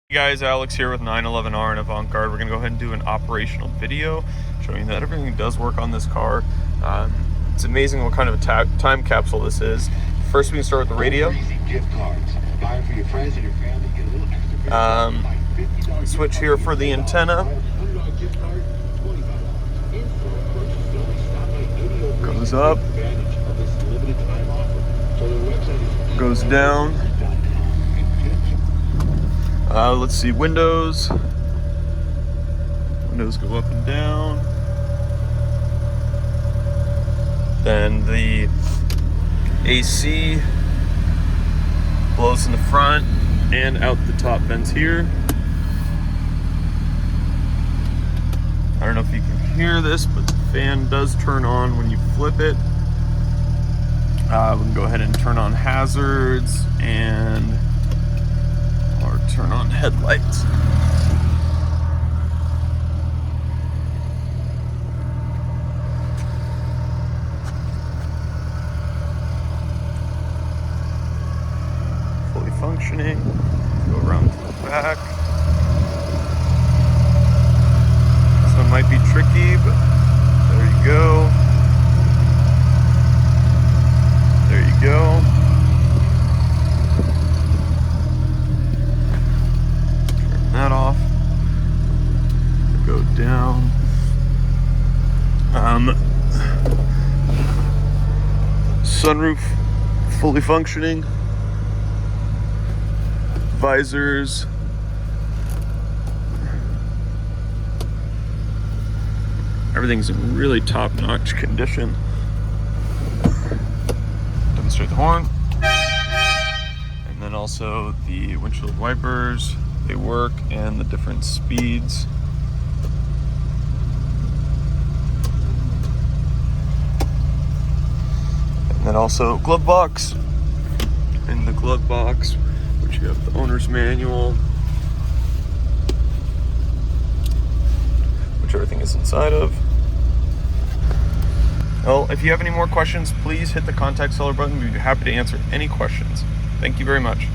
Hey guys, Alex here with 911R and Avant-Garde. We're going to go ahead and do an operational video showing that everything does work on this car. It's amazing what kind of a time capsule this is. First we can start with the radio. Switch here for the antenna. Goes up. Goes down. Let's see, windows. Windows go up and down. Then the AC blows in the front and out the top vents here. I don't know if you can hear this, but the fan does turn on when you flip it. We can go ahead and turn on hazards and turn on headlights. Fully functioning. Go around to the back. This one might be tricky, but there you go. There you go. That off, go down. Sunroof fully functioning. Visors. Everything's in really top-notch condition. Demonstrate the horn. And then also the windshield wipers. They work, and the different speeds. And then also glove box. In the glove box, which you have the owner's manual, which everything is inside of. Well, if you have any more questions, please hit the contact seller button. We'd be happy to answer any questions. Thank you very much.